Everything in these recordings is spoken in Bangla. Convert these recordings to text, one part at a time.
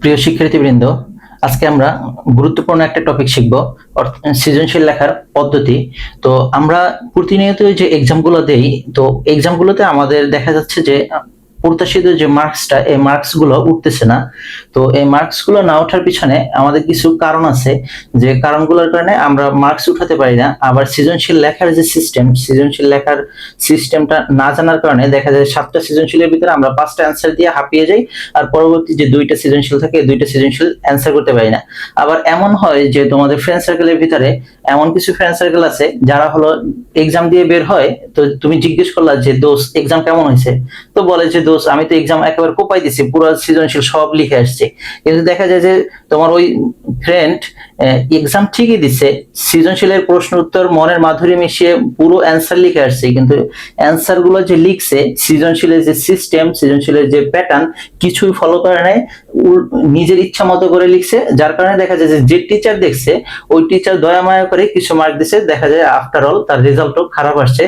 প্রিয় শিক্ষার্থীবৃন্দ, আজকে আমরা গুরুত্বপূর্ণ একটা টপিক শিখব, সৃজনশীল লেখার পদ্ধতি। তো আমরা প্রতিনিয়ত যে এক্সামগুলো দেই, তো এক্সামগুলোতে আমাদের দেখা যাচ্ছে যে প্রত্যাশিত যে মার্কসটা, এই মার্কস গুলো উঠতেছে না। তো এই মার্কস গুলো না ওঠার পিছনে আমাদের কিছু কারণ আছে, যে কারণগুলোর কারণে আমরা মার্কস উঠাতে পারি না। আবার সৃজনশীল লেখার যে সৃজনশীল লেখার সিস্টেমটা না জানার কারণে দেখা যায় 7টা সৃজনশীলের ভিতরে আমরা 5টা অ্যান্সার দিয়ে হাঁপিয়ে যাই, আর পরবর্তী যে 2টা সৃজনশীল থাকে এই 2টা সৃজনশীল অ্যান্সার করতে পারি না। আবার এমন হয় যে তোমাদের ফ্রেন্ড সার্কেলের ভিতরে এমন কিছু ফ্রেন্ড সার্কেল আছে যারা হলো এক্সাম দিয়ে বের হয়, তো তুমি জিজ্ঞেস করলা যে দোস্ত এক্সাম কেমন হয়েছে, তো বলে যে দোস্ত আমি তো এক্সাম একেবারে কোপাই দিছি, পুরো সৃজনশীল সব লিখে আসছে। কিন্তু দেখা যায় যে তোমার ওই ফ্রেন্ড এক্সাম ঠিকই দিছে, সৃজনশীলের প্রশ্ন উত্তর মনের মাধুরী মিশিয়ে পুরো অ্যান্সার লিখে আসছে, কিন্তু অ্যান্সার গুলো যে লিখছে, সৃজনশীলের যে সিস্টেম, সৃজনশীলের যে প্যাটার্ন কিছুই ফলো করে নাই, নিজের ইচ্ছা মতো করে লিখছে। যার কারণে দেখা যায় যে টিচার দেখছে, ওই টিচার দয়া মায়া করে কিছু মার্ক দিছে, দেখা যায় আফটার অল তার রেজাল্টও খারাপ আসছে।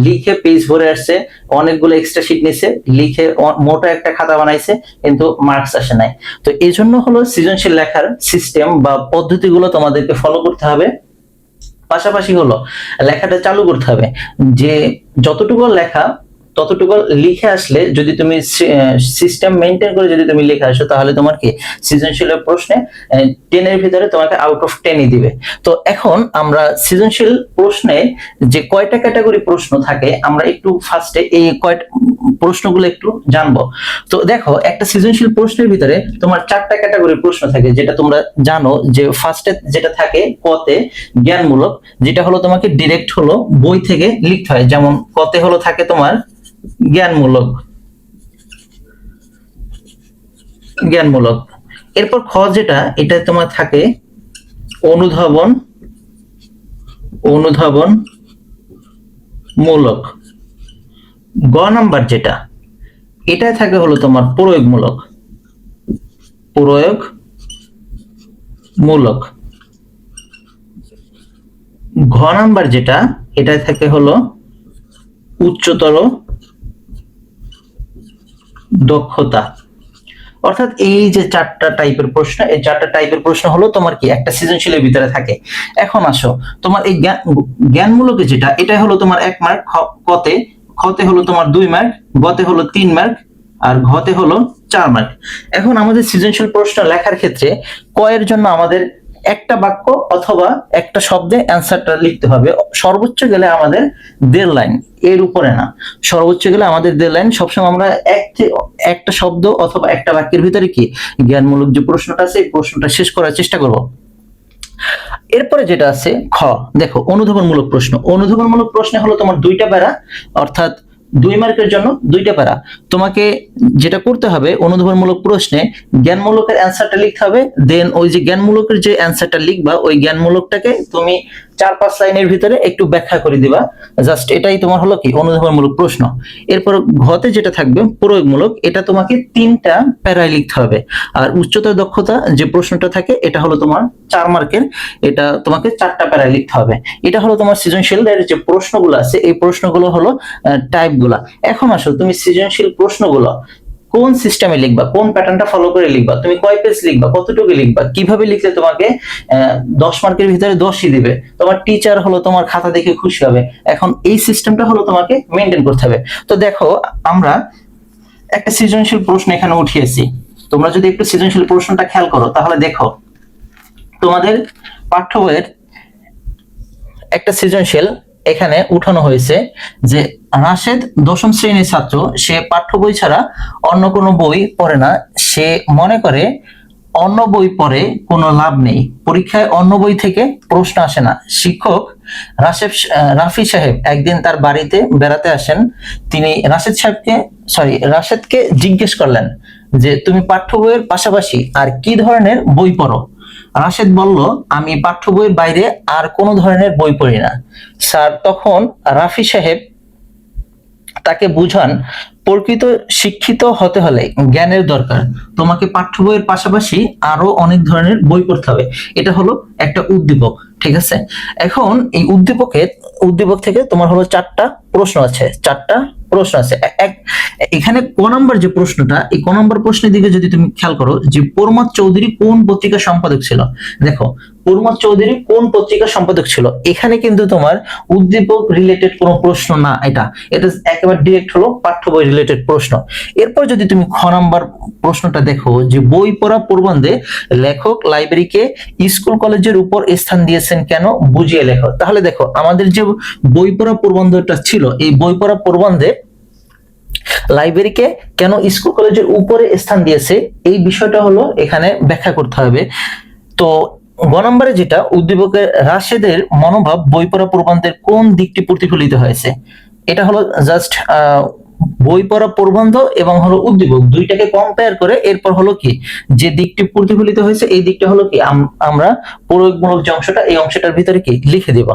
লিখে পেজ ভরে আসছে, অনেকগুলো এক্সট্রা শিট নিছে, লিখে মোটা একটা খাতা বানাইছে, কিন্তু মার্কস আসে নাই। তো এই জন্য হলো সৃজনশীল লেখার সিস্টেম বা পদ্ধতিগুলো তোমাদেরকে ফলো করতে হবে। পাশাপাশি হলো লেখাটা চালু করতে হবে, যে যতটুকু লেখা ততটুকু লিখে আসলে যদি তুমি সিস্টেম মেনটেন করে যদি তুমি লিখে আসো, তাহলে তোমার কি সৃজনশীলের প্রশ্নে 10 এর ভিতরে তোমাকে আউট অফ 10ই দিবে। তো এখন আমরা সৃজনশীল প্রশ্নে যে কয়টা ক্যাটাগরি প্রশ্ন থাকে, আমরা একটু ফার্স্টে এই কয়টা প্রশ্নগুলো একটু জানবো। তো দেখো, একটা সৃজনশীল প্রশ্নের ভিতরে তোমার 4টা ক্যাটাগরির প্রশ্ন থাকে, যেটা তোমরা জানো। যে ফার্স্টে যেটা থাকে কতে জ্ঞানমূলক, যেটা হলো তোমাকে ডিরেক্ট হলো বই থেকে লিখতে হয়। যেমন কতে হলো থাকে তোমার জ্ঞানমূলক। এরপর খ যেটা, এটা তোমার থাকে অনুধাবন মূলক। গ নাম্বার যেটা, এটা থাকে হলো তোমার প্রয়োগমূলক। ঘ নাম্বার যেটা, এটা থাকে হলো উচ্চতর দক্ষতা। অর্থাৎ এই যে 4টা টাইপের প্রশ্ন, এই 4টা টাইপের প্রশ্ন হলো তোমার কি একটা সৃজনশীলের ভিতরে থাকে। এখন আসো, তোমার এই জ্ঞানমূলকে যেটা, এটা হলো তোমার 1 মার্ক, খতে হলো তোমার 2 মার্ক, গতে হলো 3 মার্ক, আর ঘতে হলো 4 মার্ক। এখন আমাদের সৃজনশীল প্রশ্ন লেখার ক্ষেত্রে কয়ের জন্য আমাদের একটা বাক্য অথবা একটা শব্দে অ্যান্সারটা লিখতে হবে। সর্বোচ্চ গেলে আমাদের 1.5 লাইন, এর উপরে না। সর্বোচ্চ গেলে আমাদের 1.5 লাইন। সবসময় আমরা একটা শব্দ অথবা একটা বাক্যের ভিতরে কি জ্ঞানমূলক যে প্রশ্নটা আছে, এই প্রশ্নটা শেষ করার চেষ্টা করব। এরপরে যেটা আছে খ, দেখো অনুধাবনমূলক প্রশ্নে হলো তোমার 2টা প্যারা, অর্থাৎ 2 মার্কের জন্য 2টা প্যারা। তোমাকে যেটা করতে হবে, অনুধাবনমূলক প্রশ্নে জ্ঞানমূলকের অ্যান্সারটা লিখতে হবে, দেন ওই যে জ্ঞানমূলকের যে অ্যান্সারটা লিখবা, ওই জ্ঞানমূলকটাকে তুমি 4-5 লাইনের ভিতরে একটু ব্যাখ্যা করে দিবা। জাস্ট এটাই তোমার হলো কি অনুধাবনমূলক প্রশ্ন। এরপর ঘতে যেটা থাকবে প্রয়োগমূলক, এটা তোমাকে 3টা প্যারায় লিখতে হবে। আর উচ্চতর দক্ষতা যে প্রশ্নটা থাকে, এটা হলো তোমার 4 মার্কের, এটা তোমাকে 4টা প্যারায় লিখতে হবে। এটা হলো তোমার সৃজনশীলের যে প্রশ্নগুলো আছে, এই প্রশ্নগুলো হলো টাইপগুলা। এখন আসো, তুমি সৃজনশীল প্রশ্নগুলো কোন সিস্টেমে লিখবা, কোন প্যাটার্নটা ফলো করে লিখবা, তুমি কয় পেজ লিখবা, কতটুকু লিখবা, কিভাবে লিখলে তোমাকে 10 মার্কের ভিতরে 10ই দিবে, তোমার টিচার হলো তোমার খাতা দেখে খুশি হবে। এখন এই সিস্টেমটা হলো তোমাকে মেনটেন করতে হবে। তো দেখো, আমরা একটা সৃজনশীল প্রশ্ন এখানে উঠিয়েছি। তোমরা যদি একটু সৃজনশীল প্রশ্নটা খেয়াল করো, তাহলে দেখো তোমাদের পাঠ্য বইয়ের একটা সৃজনশীল এখানে উঠানো হয়েছে, যে রাশেদ 10ম শ্রেণীর ছাত্র, সে পাঠ্য বই ছাড়া অন্য কোনো বই পড়ে না। সে মনে করে অন্য বই পড়ে কোনো লাভ নেই, পরীক্ষায় অন্য বই থেকে প্রশ্ন আসে না। শিক্ষক রাফি সাহেব একদিন তার বাড়িতে বেড়াতে আসেন। তিনি রাশেদকে জিজ্ঞেস করলেন যে তুমি পাঠ্য বইয়ের পাশাপাশি আর কি ধরনের বই পড়ো? রাশেদ বলল, আমি পাঠ্য বইয়ের বাইরে আর কোনো ধরনের বই পড়ি না। স্যার তখন রাফি সাহেব তাকে বুঝান, প্রকৃত শিক্ষিত হতে হলে জ্ঞানের দরকার, তোমাকে পাঠ্য বইয়ের পাশাপাশি আরো অনেক ধরনের বই পড়তে হবে। এটা হলো একটা উদ্দীপক, ঠিক আছে। এখন এই উদ্দীপক থেকে তোমার হলো 4টা প্রশ্ন আছে, 4টা প্রশ্ন আছে। এখানে ক নাম্বার যে প্রশ্নটা, এই ক নাম্বার প্রশ্নের দিকে যদি তুমি খেয়াল করো যে প্রমথ চৌধুরী কোন পত্রিকার সম্পাদক ছিল, দেখো প্রমথ চৌধুরী কোন পত্রিকার সম্পাদক ছিল, এখানে কিন্তু তোমার উদ্দীপক রিলেটেড কোনো প্রশ্ন না, এটা একেবারে ডিরেক্ট হলো পাঠ্য বই রিলেটেড প্রশ্ন। এরপর যদি তুমি খ নাম্বার প্রশ্নটা দেখো যে বই পড়া প্রবন্ধে লেখক লাইব্রেরিকে স্কুল কলেজের উপর স্থান দিয়েছেন কেন, বুঝিয়ে লেখো। তাহলে দেখো আমাদের যে বই পড়া প্রবন্ধটা ছিল, এই বই পড়া প্রবন্ধে লাইব্রেরিকে কেন স্কুল কলেজের উপরে স্থান দিয়েছে, এই বিষয়টা হলো এখানে ব্যাখ্যা করতে হবে। তো গ নম্বরে যেটা উদ্দীপকের রাশেদের মনোভাব বই পড়া প্রবন্ধের কোন দিকটি প্রতিফলিত হয়েছে, এটা হলো জাস্ট বই পড়া প্রবন্ধ এবং হলো উদ্দীপক দুইটাকে কম্পেয়ার করে এরপর হলো কি যে দিকটি প্রতিফলিত হয়েছে এই দিকটা হলো কি আমরা প্রয়োগমূলক যে অংশটা এই অংশটার ভিতরে কি লিখে দেব।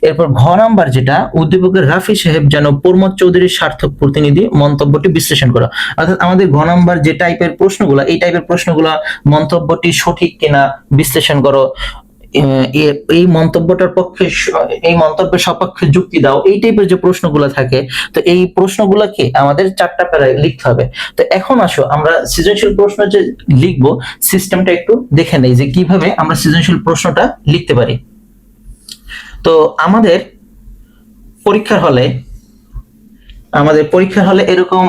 এরপর ঘ নাম্বার যেটা উদ্দীপকের রাফি সাহেব যেন প্রমথ চৌধুরীর সার্থক প্রতিনিধি মন্তব্যটি বিশ্লেষণ করা, অর্থাৎ আমাদের ঘ নাম্বার যে টাইপের প্রশ্নগুলো এই টাইপের প্রশ্নগুলো মন্তব্যটি সঠিক কিনা বিশ্লেষণ করো, এই মন্তব্যটার পক্ষে এই মন্তব্যের সপক্ষে যুক্তি দাও, এই টাইপের যে প্রশ্নগুলো থাকে তো এই প্রশ্নগুলোকে আমাদের 4টা প্যারায় লিখতে হবে। তো এখন আসো আমরা সৃজনশীল প্রশ্ন যে লিখবো সিস্টেমটা একটু দেখে নেই যে কিভাবে আমরা সৃজনশীল প্রশ্নটা লিখতে পারি। তো আমাদের পরীক্ষার হলে এরকম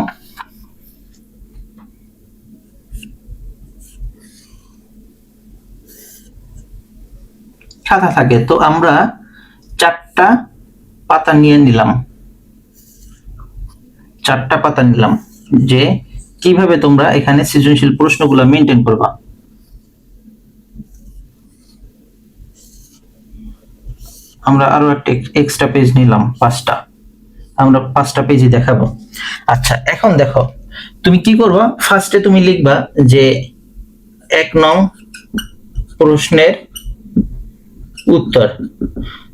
খাতা থাকে, তো আমরা 4টা পাতা নিলাম যে কিভাবে তোমরা এখানে সৃজনশীল প্রশ্নগুলো মেনটেন করবা। আমরা আরো একটা এক্সট্রা পেজ নিলাম 5টা, আমরা 5টা পেজই দেখাবো। আচ্ছা এখন দেখো তুমি কি করবা, ফার্স্টে তুমি লিখবা যে 1 নং প্রশ্নের উত্তর,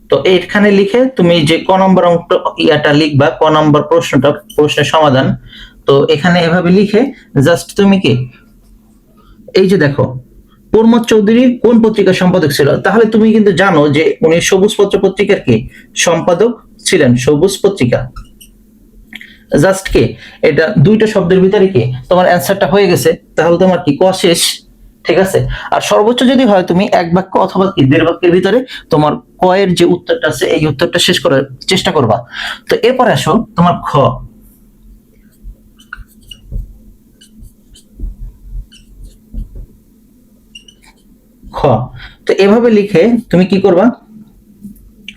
তো এখানে লিখে তুমি যে ক নম্বর ইয়াটা লিখবা, ক নম্বর প্রশ্নের সমাধান, তো এখানে এভাবে লিখে জাস্ট তুমি কি এই যে দেখো প্রমথ চৌধুরী কোন পত্রিকার সম্পাদক ছিল, তাহলে তুমি কিন্তু জানো যে উনি সবুজ পত্র পত্রিকার কি সম্পাদক ছিলেন, সবুজ পত্রিকা। জাস্ট কি এটা 2টা শব্দের ভিতরে কি তোমার অ্যান্সারটা হয়ে গেছে, তাহলে তোমার কি ক শেষ, ঠিক আছে। আর সর্বোচ্চ যদি হয় তুমি 1 বাক্য অথবা কি 1.5 বাক্যের ভিতরে তোমার ক এর যে উত্তরটা আছে এই উত্তরটা শেষ করার চেষ্টা করবা। তো এরপর আসো তোমার খ, তো এভাবে লিখে তুমি কি করবা,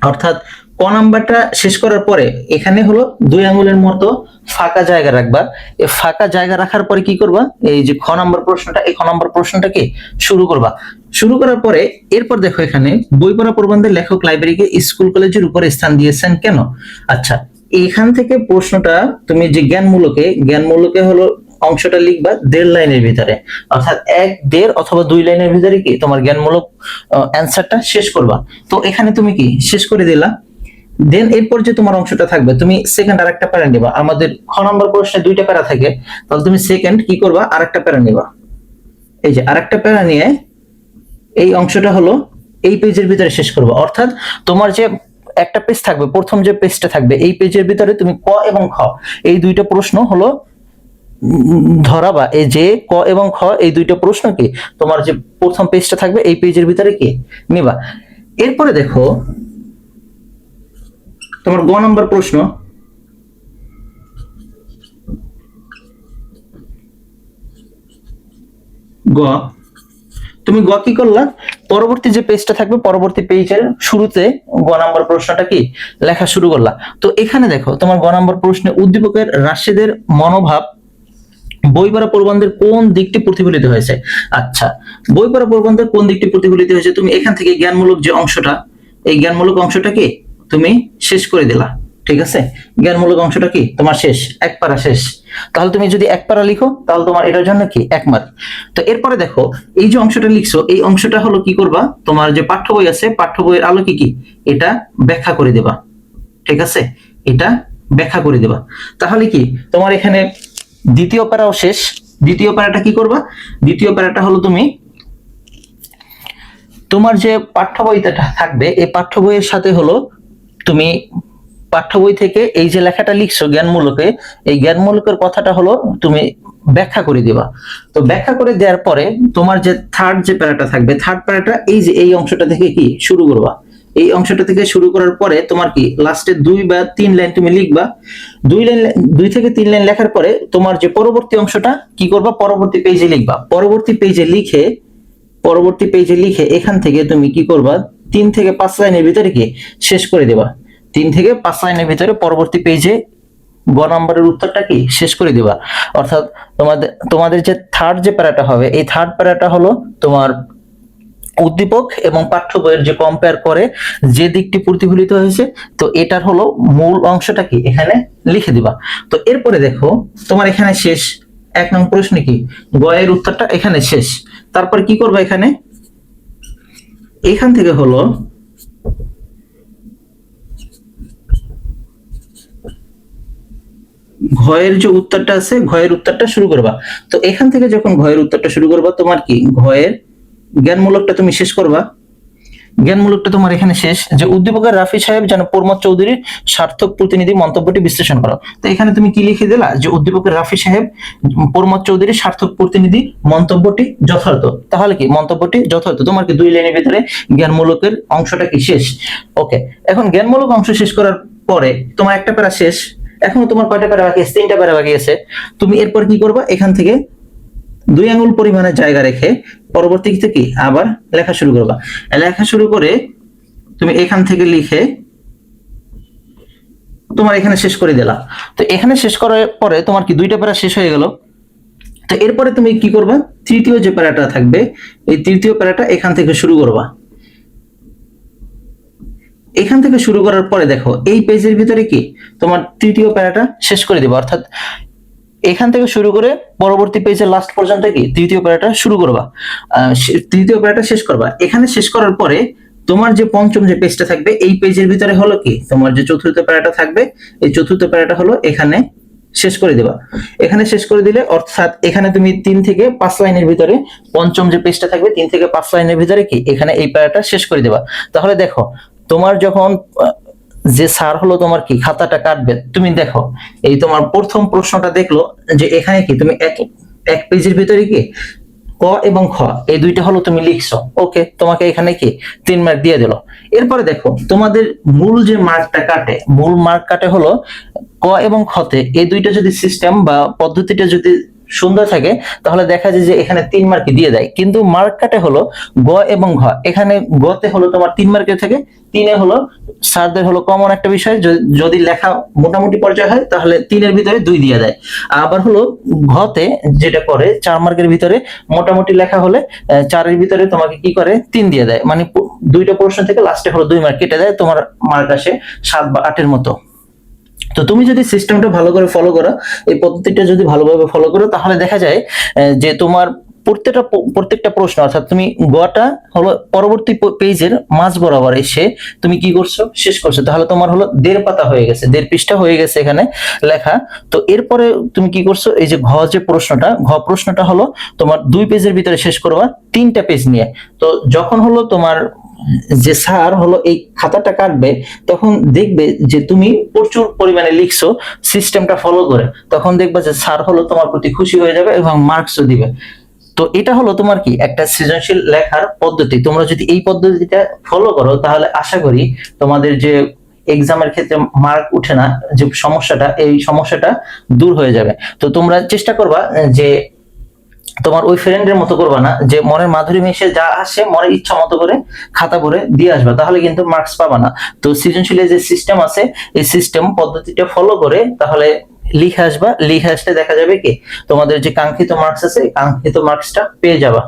অর্থাৎ ক নাম্বারটা শেষ করার পরে এখানে হলো 2 আঙ্গুলের মতো ফাঁকা জায়গা রাখবা, এই ফাঁকা জায়গা রাখার পরে কি করবা, এই যে খ নাম্বার প্রশ্নটা এই খ নাম্বার প্রশ্নটাকে শুরু করবা। শুরু করার পরে এরপর দেখো এখানে বই পড়া প্রবন্ধের লেখক লাইব্রেরিকে স্কুল কলেজের উপরে স্থান দিয়েছেন কেন। আচ্ছা এখান থেকে প্রশ্নটা তুমি যে জ্ঞানমূলকে হলো অংশটা লিখবা 1.5 লাইনের ভিতরে, অর্থাৎ 1, 1.5 অথবা 2 লাইনের ভিতরে কি তোমার জ্ঞানমূলক অ্যান্সারটা শেষ করবা। তো এখানে তুমি কি শেষ করে দিলা, দেন এরপর যে তোমার অংশটা থাকবে তুমি সেকেন্ড আরেকটা প্যারা নিবা, আমাদের খ নম্বর প্রশ্নে 2টা প্যারা থাকে, তাহলে তুমি সেকেন্ড কি করবা আরেকটা প্যারা নিবা, এই যে আরেকটা প্যারা নিয়ে এই অংশটা হলো এই পেজের ভিতরে শেষ করবা। অর্থাৎ তোমার যে একটা পেজ থাকবে, প্রথম যে পেজটা থাকবে এই পেজের ভিতরে তুমি ক এবং খ এই 2টা প্রশ্ন হলো ধরাবা, এই যে ক এবং খ এই 2টা প্রশ্ন কি তোমার যে প্রথম পেজটা থাকবে এই পেজের ভিতরে কি নিবা। এরপরে দেখো তোমার গ নম্বর প্রশ্ন, তুমি কি করলা, পরবর্তী যে পেজটা থাকবে পরবর্তী পেজের শুরুতে গ নম্বর প্রশ্নটা কি লেখা শুরু করলা। তো এখানে দেখো তোমার গ নম্বর প্রশ্নে উদ্দীপকের রাশেদের মনোভাব বই পড়া প্রবন্ধের কোন দিকটি প্রতিফলিত হয়েছে। আচ্ছা বই পড়া প্রবন্ধের কোন দিকটি প্রতিফলিত হয়েছে, তুমি এখান থেকে জ্ঞানমূলক যে অংশটা এই জ্ঞানমূলক অংশটা কি তুমি শেষ করে দিলা, ঠিক আছে। জ্ঞানমূলক অংশটা কি তোমার শেষ, 1 পারা শেষ, তাহলে তুমি যদি 1 পারা লিখো তাহলে তোমার এটার জন্য কি 1 মার্ক। তো এরপরে দেখো এই যে অংশটা লিখছো এই অংশটা হলো কি করবা, তোমার যে পাঠ্য বই আছে পাঠ্য বইয়ের আলোকে কি এটা ব্যাখ্যা করে দেবা, ঠিক আছে, এটা ব্যাখ্যা করে দেবা। তাহলে কি তোমার এখানে দ্বিতীয় প্যারাও শেষ। দ্বিতীয় প্যারাটা কি করবা, দ্বিতীয় প্যারাটা হলো তুমি তোমার যে পাঠ্য বইটা থাকবে এই পাঠ্য বইয়ের সাথে হলো তুমি পাঠ্য বই থেকে এই যে লেখাটা লিখছো জ্ঞানমূলকে, এই জ্ঞানমূলকের কথাটা হলো তুমি ব্যাখ্যা করে দিবা। তো ব্যাখ্যা করে দেওয়ার পরে তোমার যে থার্ড যে প্যারাটা থাকবে, থার্ড প্যারাটা এই যে এই অংশটা থেকে কি শুরু করবা। এই অংশটা থেকে শুরু করার পরে তোমার কি লাস্টে 2 বা 3 লাইন তুমি লিখবা। 2 থেকে 3 লাইন লেখার পরে তোমার যে পরবর্তী অংশটা কি করবা, পরবর্তী পেজে লিখবা। পরবর্তী পেজে লিখে এখান থেকে তুমি কি করবা, 3 থেকে 5 লাইনের ভিতরে কি শেষ করে দেবা। 3 থেকে 5 লাইনের ভিতরে পরবর্তী পেজে গ নম্বরের উত্তরটা কি শেষ করে দিবা। অর্থাৎ তোমাদের যে থার্ড যে প্যারাটা হবে, এই থার্ড প্যারাটা হলো তোমার উদ্দীপক এবং পাঠ্য বইয়ের যে কম্পেয়ার করে যে দিকটি প্রতিফলিত হয়েছে, তো এটার হলো মূল অংশটা কি এখানে লিখে দিবা। তো এরপরে দেখো তোমার এখানে শেষ 1 নং প্রশ্ন কি গ এর উত্তরটা এখানে শেষ। তারপর কি করবে, এখান থেকে হলো ঘয়ের যে উত্তরটা আছে, ঘয়ের উত্তরটা শুরু করবা। তো এখান থেকে যখন ঘয়ের উত্তরটা শুরু করবা, তোমার কি ঘয়ের জ্ঞানমূলকটা তুমি শেষ করবা। জ্ঞানমূলকটা তোমার এখানে শেষ, যে উদ্দীপকের রাফি সাহেব যেন প্রমোদ চৌধুরীর সার্থক প্রতিনিধি মন্তব্যটি বিশ্লেষণ করো। তো এখানে তুমি কি লিখে দিলা, যে উদ্দীপকের রাফি সাহেব প্রমোদ চৌধুরীর সার্থক প্রতিনিধি মন্তব্যটি যথার্থ। তাহলে কি মন্তব্যটি যথার্থ, তোমার কি 2 লাইনের ভিতরে জ্ঞানমূলকের অংশটা কি শেষ। ওকে, এখন জ্ঞানমূলক অংশ শেষ করার পরে তোমার একটা প্যারা শেষ। এখন তোমার কয়টা প্যারা বাকি আছে, 3টা প্যারা বাকি আছে। তুমি এরপর কি করবা, এখান থেকে 2 আঙ্গুল পরিমাণের জায়গা রেখে পরবর্তীতে কি আবার লেখা শুরু করবা। লেখা শুরু করে তুমি এখান থেকে লিখে তোমার এখানে শেষ করে দিলা। তো এখানে শেষ করার পরে তোমার কি 2টা প্যারা শেষ হয়ে গেল। তো এরপরে তুমি কি করবা, তৃতীয় যে প্যারাটা থাকবে, এই তৃতীয় প্যারাটা এখান থেকে শুরু করবা। এখান থেকে শুরু করার পরে দেখো এই পেজের ভিতরে কি তোমার তৃতীয় প্যারাটা শেষ করে দিবা। অর্থাৎ এখান থেকে শুরু করে পরবর্তী পেজের লাস্ট পর্যন্ত কি তৃতীয় প্যারাটা শুরু করবা, তৃতীয় প্যারাটা শেষ করবা। এখানে শেষ করার পরে তোমার যে পঞ্চম যে পেজটা থাকবে, এই পেজের ভিতরে হলো কি তোমার যে চতুর্থ প্যারাটা থাকবে, এই চতুর্থ প্যারাটা হলো এখানে শেষ করে দিবা। এখানে শেষ করে দিলে অর্থাৎ এখানে তুমি 3 থেকে 5 লাইনের ভিতরে পঞ্চম যে পেজটা থাকবে, 3 থেকে 5 লাইনের ভিতরে কি এখানে এই প্যারাটা শেষ করে দিবা। তাহলে দেখো তোমার যখন যে স্যার হলো তোমার কি খাতাটা কাটবে, তুমি দেখো এই তোমার প্রথম প্রশ্নটা দেখলো যে এখানে কি তুমি এক পেজের ভিতরে কি ক এবং খ এই দুইটা হলো তুমি লিখছো। ওকে, তোমাকে এখানে কি 3 মার্ক দিয়ে দিল। এরপরে দেখো তোমাদের মূল যে মার্কটা কাটে, মূল মার্ক কাটে হলো ক এবং খতে, এই দুইটা যদি সিস্টেম বা পদ্ধতিটা যদি সুন্দর থাকে তাহলে দেখা যায় যে এখানে 3 মার্ক দিয়ে দেয়। কিন্তু মার্ক কাটে হলো গ এবং ঘ, এখানে গতে হলো তোমার 3 মার্কের থেকে 3-এ হলো স্যারদের হলো কমন একটা বিষয়, যদি লেখা মোটামুটি পর্যায়ে হয় তাহলে 3-এর ভিতরে 2 দিয়ে দেয়। আবার হলো ঘতে যেটা করে 4 মার্কের ভিতরে মোটামুটি লেখা হলে 4-এর ভিতরে তোমাকে কি করে 3 দিয়ে দেয়। মানে 2টা প্রশ্ন থেকে লাস্টে হলো 2 মার্ক কেটে দেয়, তোমার মার্ক আসে 7 বা 8-এর মতো। তো তুমি যদি সিস্টেমটা ভালো করে ফলো করো, এই পদ্ধতিটা যদি ভালোভাবে ফলো করো, তাহলে দেখা যায় যে তোমার প্রত্যেকটা প্রশ্ন অর্থাৎ তুমি গটা হলো পরবর্তী পেজের মাঝ বরাবর এসে তুমি কি করছো, শেষ করছো। তাহলে তোমার হলো 1.5 পাতা হয়ে গেছে, 1.5 পৃষ্ঠা হয়ে গেছে এখানে লেখা। তো এরপরে তুমি কি করছো, এই যে যে প্রশ্নটা হলো তোমার 2 পেজের ভিতরে শেষ করবা 3টা পেজ নিয়ে। তো যখন হলো তোমার যে স্যার হলো এই খাতাটা কাটবে, তখন দেখবে যে তুমি প্রচুর পরিমাণে লিখছো সিস্টেমটা ফলো করে, তখন দেখবা যে স্যার হলো তোমার প্রতি খুশি হয়ে যাবে এবং মার্কসও দিবে। তো এটা হলো তোমার কি একটা সৃজনশীল লেখার পদ্ধতি। তোমরা যদি এই পদ্ধতিটা ফলো করো তাহলে আশা করি তোমাদের যে এক্সামের ক্ষেত্রে মার্ক উঠে না যে সমস্যাটা, এই সমস্যাটা দূর হয়ে যাবে। তো তোমরা চেষ্টা করবা যে তোমার ওই ফ্রেন্ডের মতো করবা না, যে মনের মাধুরী মিশে যা আসে মনের ইচ্ছা মতো করে খাতা ভরে দিয়ে আসবা, তাহলে কিন্তু মার্কস পাবা না। তো সৃজনশীলের যে সিস্টেম আছে, এই সিস্টেম পদ্ধতিটা ফলো করে তাহলে লিখে আসবা, লিখে আসলে দেখা যাবে কি তোমাদের যে কাঙ্ক্ষিত মার্কস আছে, কাঙ্ক্ষিত মার্কসটা পেয়ে যাবা।